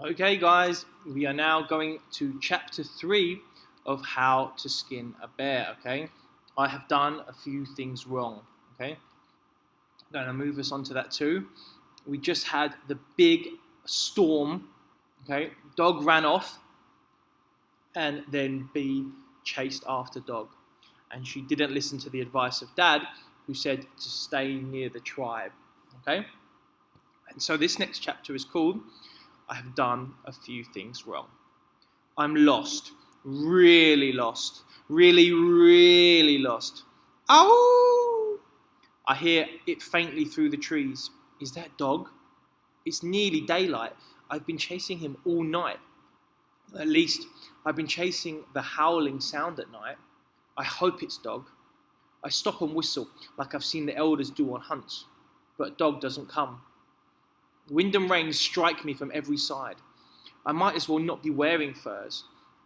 Okay, guys, we are now going to chapter 3 of how to skin a bear. Okay, I have done a few things wrong. Okay, I'm going to move us on to that too. We just had the big storm. Okay, dog ran off, and then B chased after dog, and she didn't listen to the advice of dad, who said to stay near the tribe. Okay, and so this next chapter is called I have done a few things wrong. I'm lost. Really lost. Really, really lost. Ow! I hear it faintly through the trees. Is that dog? It's nearly daylight. I've been chasing him all night. At least, I've been chasing the howling sound at night. I hope it's dog. I stop and whistle like I've seen the elders do on hunts. But dog doesn't come. Wind and rain strike me from every side. I might as well not be wearing furs.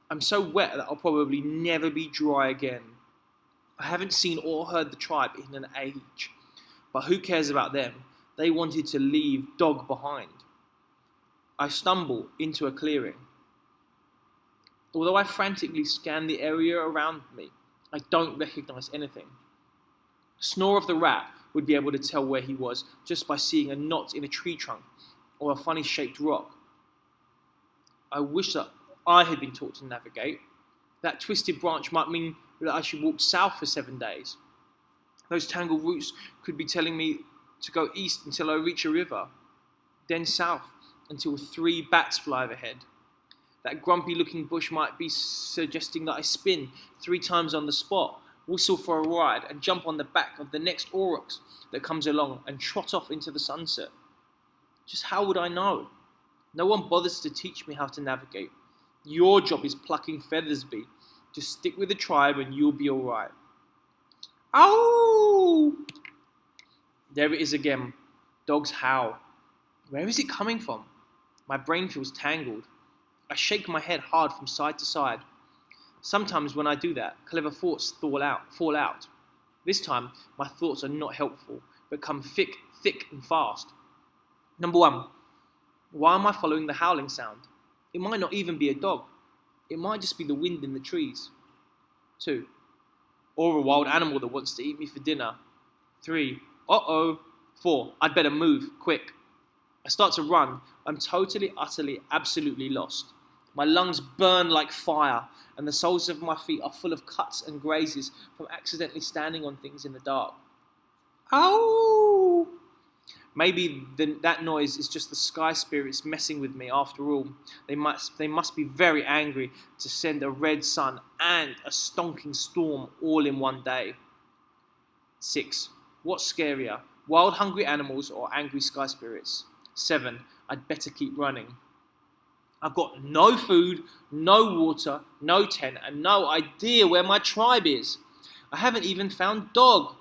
I'm so wet that I'll probably never be dry again. I haven't seen or heard the tribe in an age. But who cares about them? They wanted to leave dog behind. I stumble into a clearing. Although I frantically scan the area around me, I don't recognize anything. Snore of the rat would be able to tell where he was just by seeing a knot in a tree trunk or a funny shaped rock. I wish that I had been taught to navigate. That twisted branch might mean that I should walk south for 7 days. Those tangled roots could be telling me to go east until I reach a river, then south until 3 bats fly overhead. That grumpy looking bush might be suggesting that I spin 3 times on the spot, whistle for a ride, and jump on the back of the next aurochs that comes along and trot off into the sunset. Just how would I know? No one bothers to teach me how to navigate. Your job is plucking feathers, Bee. Just stick with the tribe and you'll be alright. Ow! There it is again. Dog's howl. Where is it coming from? My brain feels tangled. I shake my head hard from side to side. Sometimes when I do that, clever thoughts fall out. This time, my thoughts are not helpful, but come thick and fast. Number 1, why am I following the howling sound? It might not even be a dog. It might just be the wind in the trees. 2, or a wild animal that wants to eat me for dinner. 3, uh-oh. 4, I'd better move, quick. I start to run. I'm totally, utterly, absolutely lost. My lungs burn like fire, and the soles of my feet are full of cuts and grazes from accidentally standing on things in the dark. Ow! Maybe that noise is just the sky spirits messing with me after all. They must be very angry to send a red sun and a stonking storm all in one day. 6, what's scarier, wild hungry animals or angry sky spirits? 7, I'd better keep running. I've got no food, no water, no tent, and no idea where my tribe is. I haven't even found dog.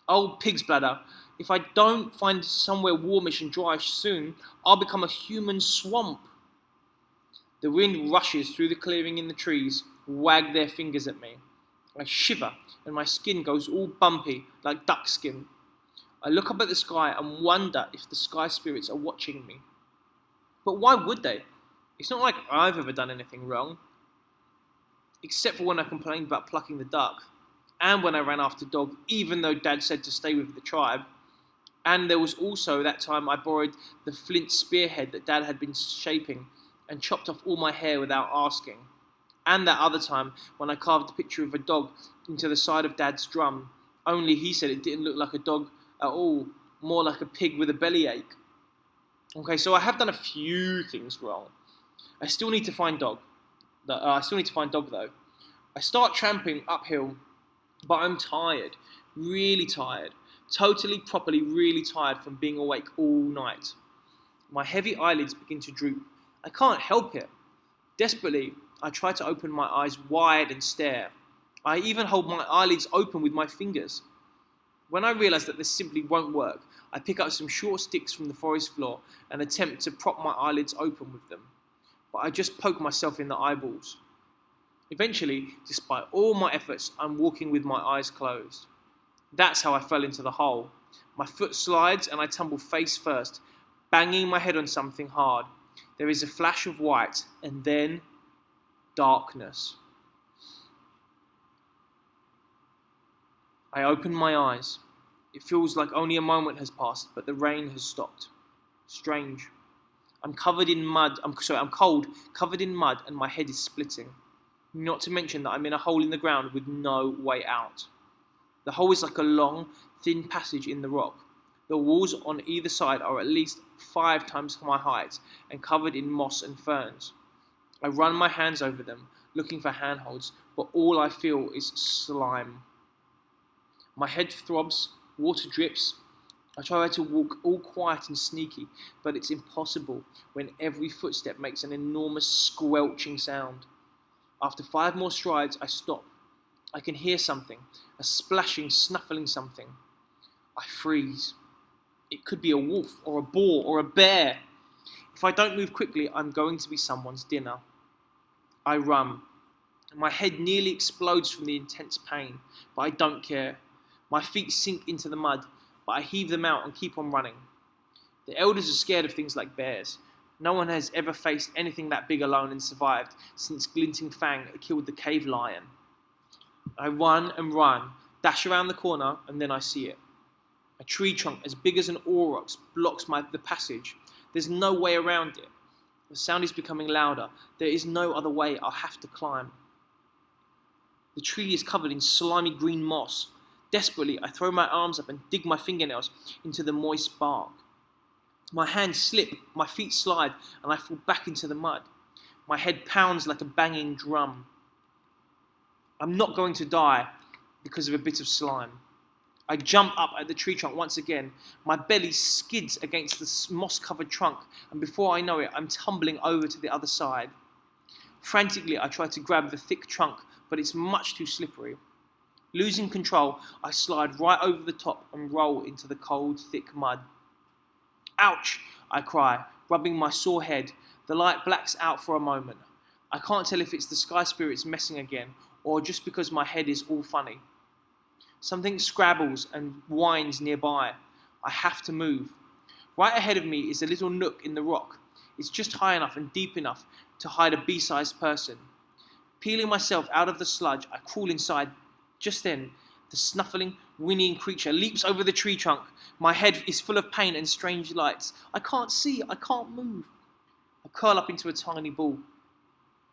Oh, pig's bladder. If I don't find somewhere warmish and dry soon, I'll become a human swamp. The wind rushes through the clearing in the trees, wag their fingers at me. I shiver, and my skin goes all bumpy, like duck skin. I look up at the sky and wonder if the sky spirits are watching me. But why would they? It's not like I've ever done anything wrong. Except for when I complained about plucking the duck, and when I ran after dog, even though Dad said to stay with the tribe. And there was also that time I borrowed the flint spearhead that Dad had been shaping and chopped off all my hair without asking. And that other time when I carved a picture of a dog into the side of Dad's drum, only he said it didn't look like a dog at all, more like a pig with a bellyache. Okay, so I have done a few things wrong. I still need to find dog. Though. I start tramping uphill, but I'm tired, really tired. Totally, properly, really tired from being awake all night. My heavy eyelids begin to droop. I can't help it. Desperately, I try to open my eyes wide and stare. I even hold my eyelids open with my fingers. When I realise that this simply won't work, I pick up some short sticks from the forest floor and attempt to prop my eyelids open with them. But I just poke myself in the eyeballs. Eventually, despite all my efforts, I'm walking with my eyes closed. That's how I fell into the hole. My foot slides and I tumble face first, banging my head on something hard. There is a flash of white, and then darkness. I open my eyes. It feels like only a moment has passed, but the rain has stopped. Strange. I'm covered in mud. I'm cold, covered in mud, and my head is splitting. Not to mention that I'm in a hole in the ground with no way out. The hole is like a long, thin passage in the rock. The walls on either side are at least 5 times my height and covered in moss and ferns. I run my hands over them, looking for handholds, but all I feel is slime. My head throbs, water drips. I try to walk all quiet and sneaky, but it's impossible when every footstep makes an enormous squelching sound. After 5 more strides, I stop. I can hear something, a splashing, snuffling something. I freeze. It could be a wolf, or a boar, or a bear. If I don't move quickly, I'm going to be someone's dinner. I run. My head nearly explodes from the intense pain, but I don't care. My feet sink into the mud, but I heave them out and keep on running. The elders are scared of things like bears. No one has ever faced anything that big alone and survived since Glinting Fang killed the cave lion. I run and run, dash around the corner, and then I see it. A tree trunk as big as an aurochs blocks the passage. There's no way around it. The sound is becoming louder. There is no other way. I'll have to climb. The tree is covered in slimy green moss. Desperately, I throw my arms up and dig my fingernails into the moist bark. My hands slip, my feet slide, and I fall back into the mud. My head pounds like a banging drum. I'm not going to die because of a bit of slime. I jump up at the tree trunk once again. My belly skids against the moss-covered trunk, and before I know it, I'm tumbling over to the other side. Frantically, I try to grab the thick trunk, but it's much too slippery. Losing control, I slide right over the top and roll into the cold, thick mud. Ouch! I cry, rubbing my sore head. The light blacks out for a moment. I can't tell if it's the sky spirits messing again, or just because my head is all funny. Something scrabbles and whines nearby. I have to move. Right ahead of me is a little nook in the rock. It's just high enough and deep enough to hide a bee-sized person. Peeling myself out of the sludge, I crawl inside. Just then, the snuffling, whinnying creature leaps over the tree trunk. My head is full of pain and strange lights. I can't see, I can't move. I curl up into a tiny ball.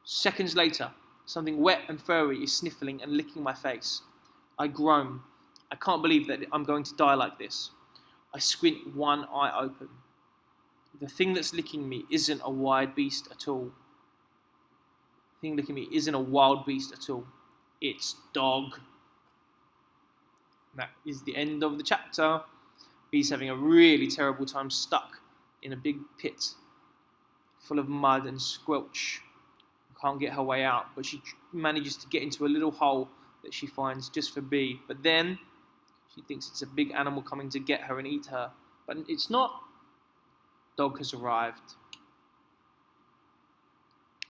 Seconds later, something wet and furry is sniffling and licking my face. I groan. I can't believe that I'm going to die like this. I squint one eye open. The thing that's licking me isn't a wild beast at all. The thing licking me isn't a wild beast at all. It's dog. That is the end of the chapter. Bee's having a really terrible time stuck in a big pit full of mud and squelch. Can't get her way out, but she manages to get into a little hole that she finds just for Bee. But then she thinks it's a big animal coming to get her and eat her. But it's not. Dog has arrived.